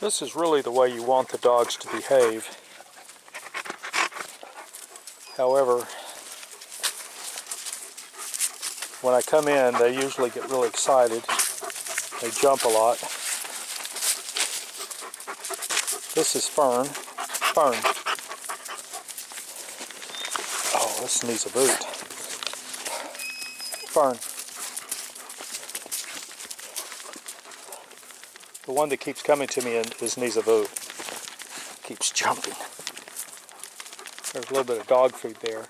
This is really the way you want the dogs to behave. However, when I come in, they usually get really excited. They jump a lot. This is Fern. Fern. Oh, this needs a boot. Fern. The one that keeps coming to me needs a boot. Keeps jumping. There's a little bit of dog food there.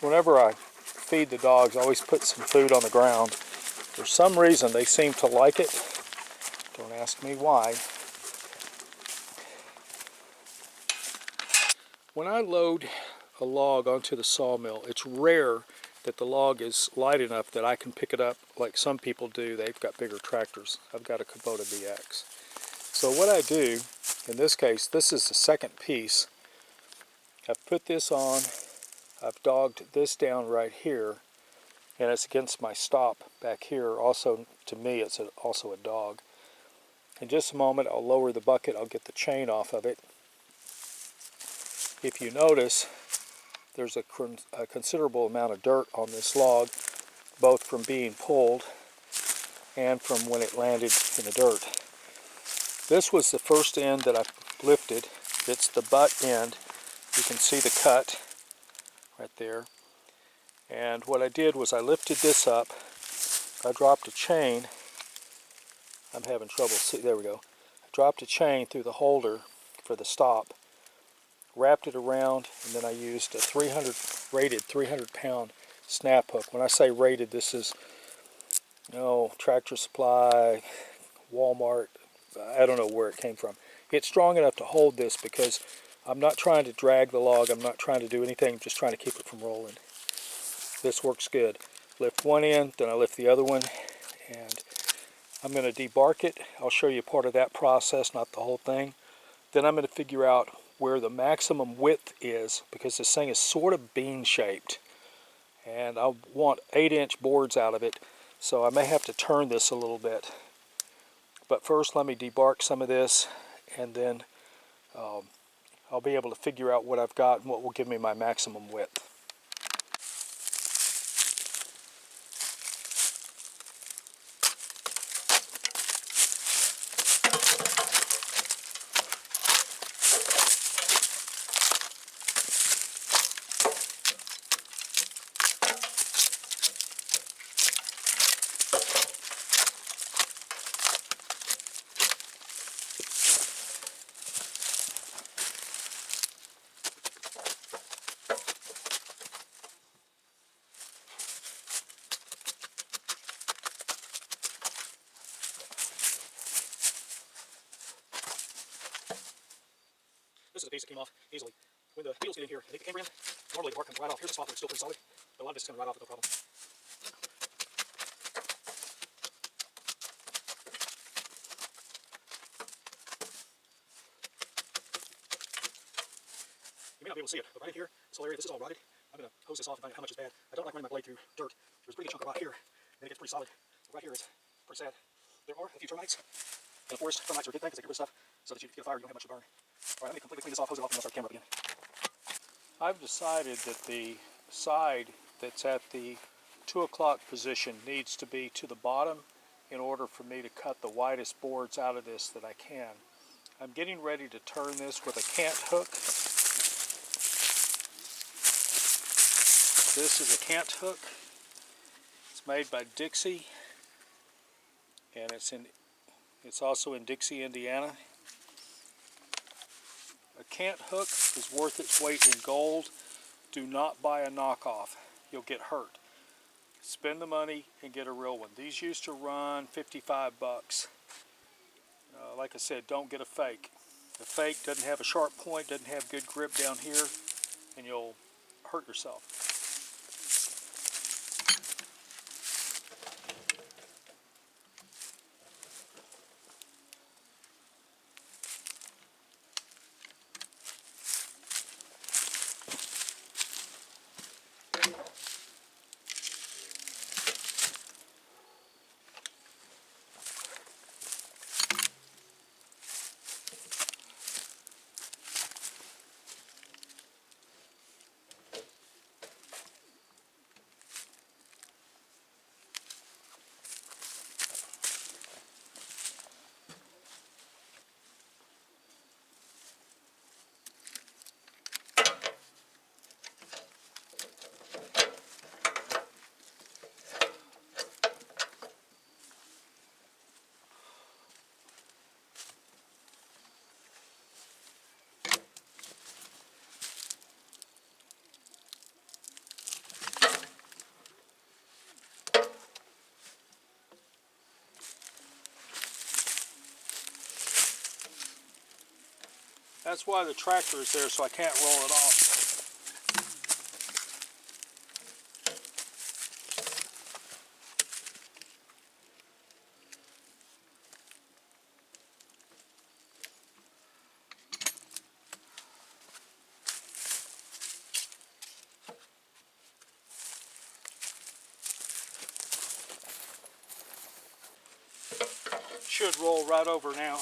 Whenever I feed the dogs, I always put some food on the ground. For some reason, they seem to like it. Don't ask me why. When I load a log onto the sawmill, it's rare that the log is light enough that I can pick it up like some people do. They've got bigger tractors. I've got a Kubota DX. So what I do, in this case, this is the second piece. I've put this on, I've dogged this down right here, and it's against my stop back here. Also, to me, it's also a dog. In just a moment, I'll lower the bucket, I'll get the chain off of it. If you notice, there's a considerable amount of dirt on this log, both from being pulled and from when it landed in the dirt. This was the first end that I lifted. It's the butt end. You can see the cut right there. And what I did was I lifted this up. I dropped a chain. I'm having trouble seeing. There we go. I dropped a chain through the holder for the stop. Wrapped it around, and then I used a rated 300-pound snap hook. When I say rated, this is Tractor Supply, Walmart. I don't know where it came from. It's strong enough to hold this because I'm not trying to drag the log. I'm not trying to do anything. I'm just trying to keep it from rolling. This works good. Lift one end, then I lift the other one, and I'm going to debark it. I'll show you part of that process, not the whole thing. Then I'm going to figure out where the maximum width is, because this thing is sort of bean shaped and I want 8-inch boards out of it, so I may have to turn this a little bit. But first let me debark some of this, and then I'll be able to figure out what I've got and what will give me my maximum width. This is a piece that came off easily. When the wheels get in here, they get the camber in. Normally the bark comes right off. Here's a spot where it's still pretty solid, but a lot of this is coming right off with no problem. You may not be able to see it, but right here, this whole area, this is all rotted. I'm going to hose this off and find out how much is bad. I don't like running my blade through dirt. There's a pretty good chunk of rock here, and it gets pretty solid. But right here is pretty sad. There are a few termites. In the forest, termites are a good thing because they get rid of stuff so that you get a fire, you don't have much to burn. Alright, let me completely clean this off, hose it off, and I'll start the camera up again. I've decided that the side that's at the 2 o'clock position needs to be to the bottom in order for me to cut the widest boards out of this that I can. I'm getting ready to turn this with a cant hook. This is a cant hook. It's made by Dixie, and it's also in Dixie, Indiana. A cant hook is worth its weight in gold. Do not buy a knockoff. You'll get hurt. Spend the money and get a real one. These used to run 55 bucks. Like I said, don't get a fake. The fake doesn't have a sharp point, doesn't have good grip down here, and you'll hurt yourself. That's why the tractor is there, so I can't roll it off. Should roll right over now.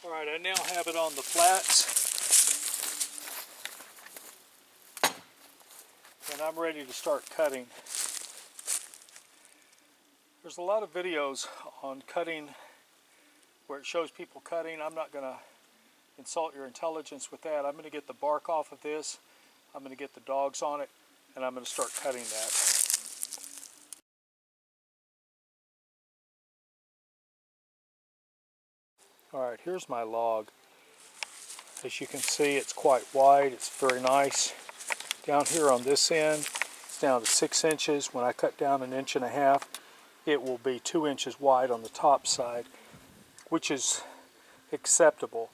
Alright, I now have it on the flats, and I'm ready to start cutting. There's a lot of videos on cutting where it shows people cutting. I'm not going to insult your intelligence with that. I'm going to get the bark off of this, I'm going to get the dogs on it, and I'm going to start cutting that. Alright, here's my log. As you can see, it's quite wide, it's very nice. Down here on this end, it's down to 6 inches. When I cut down 1.5 inches, it will be 2 inches wide on the top side, which is acceptable.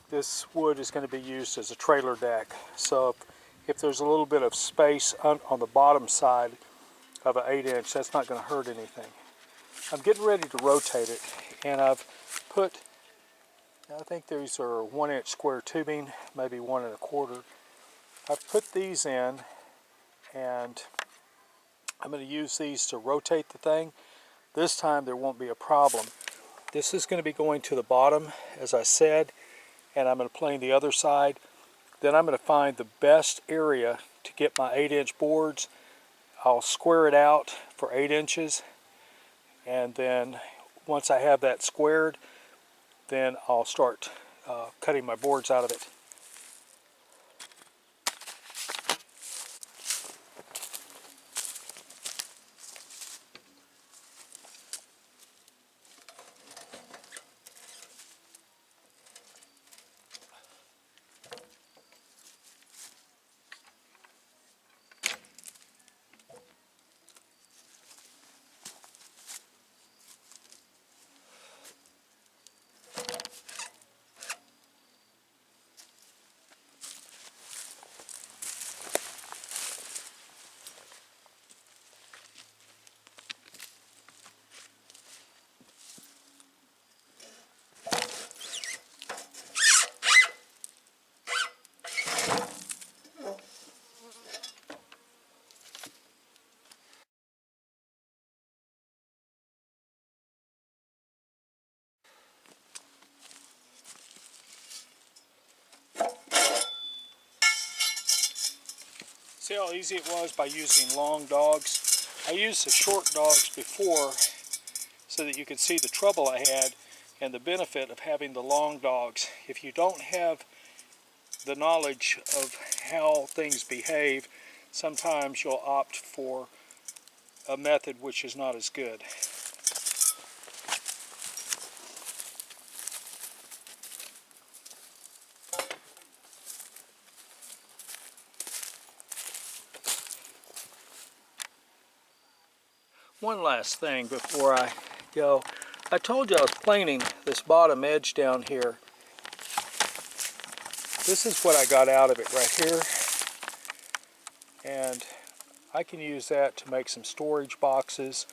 This wood is going to be used as a trailer deck, so if there's a little bit of space on the bottom side of an 8-inch, that's not going to hurt anything. I'm getting ready to rotate it, and I've put, I think these are 1-inch square tubing, maybe 1 1/4. I've put these in, and I'm going to use these to rotate the thing. This time there won't be a problem. This is going to be going to the bottom, as I said, and I'm going to plane the other side. Then I'm going to find the best area to get my 8-inch boards. I'll square it out for 8 inches, and then once I have that squared, then I'll start cutting my boards out of it. See how easy it was by using long dogs? I used the short dogs before so that you could see the trouble I had and the benefit of having the long dogs. If you don't have the knowledge of how things behave, sometimes you'll opt for a method which is not as good. One last thing before I go. I told you I was planing this bottom edge down here. This is what I got out of it right here. And I can use that to make some storage boxes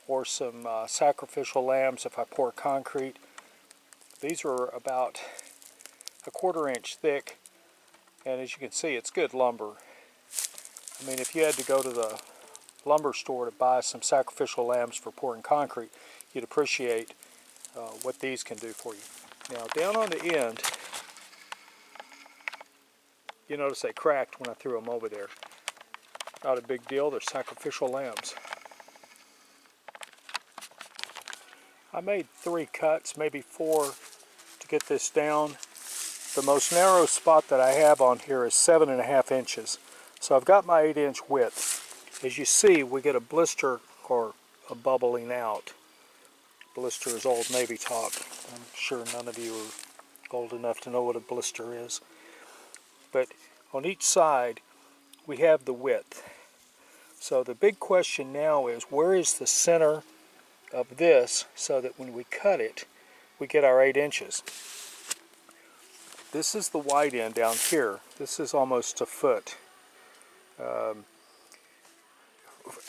or some sacrificial lambs if I pour concrete. These are about 1/4 inch thick, and as you can see, it's good lumber. I mean, if you had to go to the lumber store to buy some sacrificial lambs for pouring concrete, you'd appreciate what these can do for you. Now, down on the end, you notice they cracked when I threw them over there. Not a big deal, they're sacrificial lambs. I made 3 cuts, maybe 4 to get this down. The most narrow spot that I have on here is 7.5 inches. So I've got my 8-inch width. As you see, we get a blister or a bubbling out. Blister is Old Navy talk. I'm sure none of you are old enough to know what a blister is. But on each side, we have the width. So the big question now is, where is the center of this so that when we cut it, we get our 8 inches. This is the wide end down here. This is almost a foot.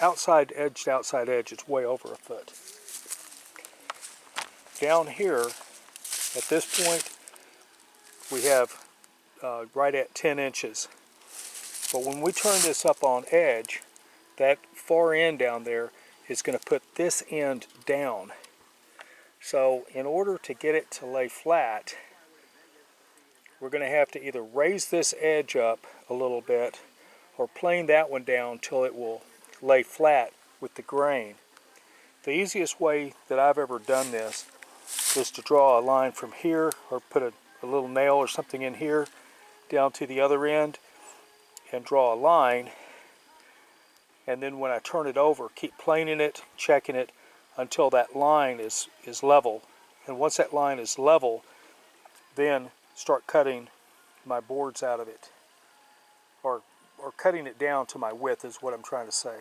Outside edge to outside edge, it's way over a foot. Down here, at this point, we have right at 10 inches. But when we turn this up on edge, that far end down there is going to put this end down. So in order to get it to lay flat, we're going to have to either raise this edge up a little bit or plane that one down till it will lay flat with the grain. The easiest way that I've ever done this is to draw a line from here, or put a little nail or something in here down to the other end and draw a line, and then when I turn it over, keep planing it, checking it until that line is level. And once that line is level, then start cutting my boards out of it, or cutting it down to my width is what I'm trying to say.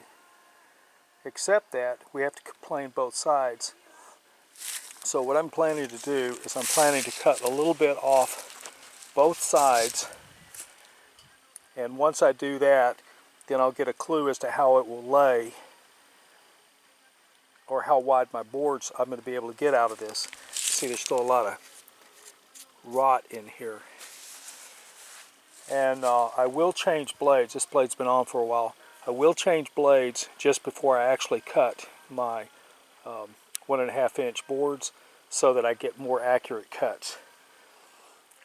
Except that we have to plane both sides. So what I'm planning to do is I'm planning to cut a little bit off both sides, and once I do that, then I'll get a clue as to how it will lay, or how wide my boards I'm going to be able to get out of this. See, there's still a lot of rot in here. And I will change blades. This blade's been on for a while. I will change blades just before I actually cut my 1.5 inch boards so that I get more accurate cuts.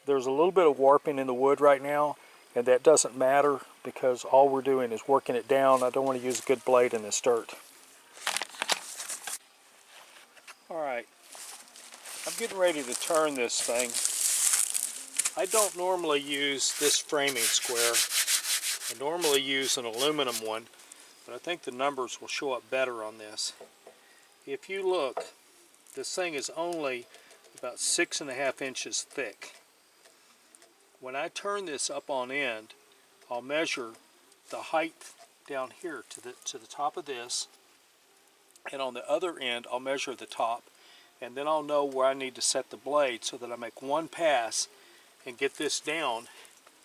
There's a little bit of warping in the wood right now, and that doesn't matter because all we're doing is working it down. I don't want to use a good blade in this dirt. Alright, I'm getting ready to turn this thing. I don't normally use this framing square. I normally use an aluminum one, but I think the numbers will show up better on this. If you look, this thing is only about 6.5 inches thick. When I turn this up on end, I'll measure the height down here to the top of this, and on the other end I'll measure the top, and then I'll know where I need to set the blade so that I make one pass and get this down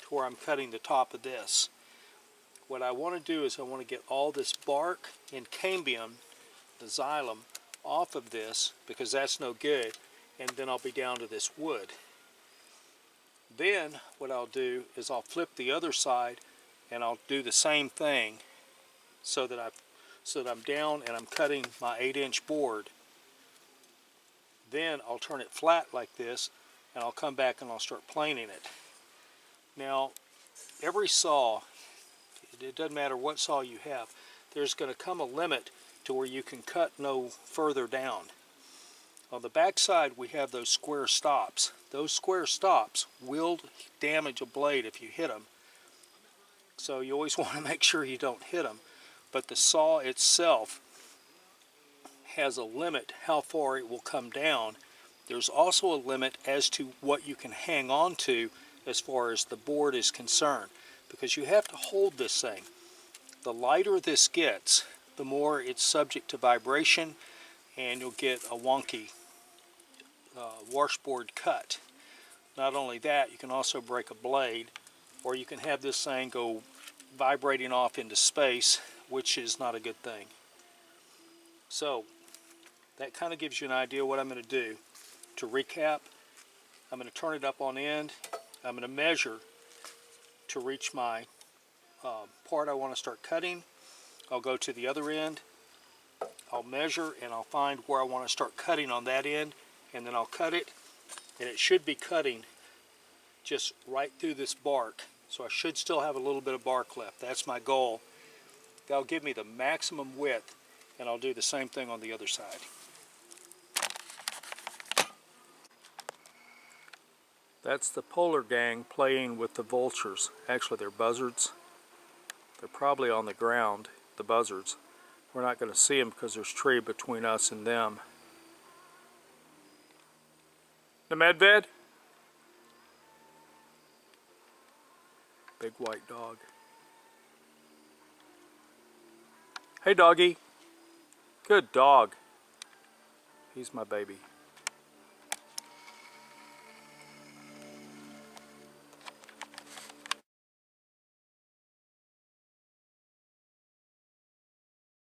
to where I'm cutting the top of this. What I want to do is I want to get all this bark and cambium, the xylem, off of this because that's no good, and then I'll be down to this wood. Then what I'll do is I'll flip the other side and I'll do the same thing so that I'm down and I'm cutting my 8-inch board. Then I'll turn it flat like this, and I'll come back and I'll start planing it. Now, every saw, it doesn't matter what saw you have, there's going to come a limit to where you can cut no further down. On the back side we have those square stops. Those square stops will damage a blade if you hit them. So you always want to make sure you don't hit them. But the saw itself has a limit how far it will come down. There's also a limit as to what you can hang on to as far as the board is concerned, because you have to hold this thing. The lighter this gets, the more it's subject to vibration, and you'll get a wonky washboard cut. Not only that, you can also break a blade, or you can have this thing go vibrating off into space, which is not a good thing. So that kind of gives you an idea what I'm going to do. To recap, I'm going to turn it up on end. I'm going to measure to reach my part I want to start cutting. I'll go to the other end. I'll measure and I'll find where I want to start cutting on that end, and then I'll cut it, and it should be cutting just right through this bark. So I should still have a little bit of bark left. That's my goal. That'll give me the maximum width, and I'll do the same thing on the other side. That's the polar gang playing with the vultures. Actually, they're buzzards. They're probably on the ground, the buzzards. We're not going to see them because there's tree between us and them. The medved? Big white dog. Hey doggy. Good dog. He's my baby.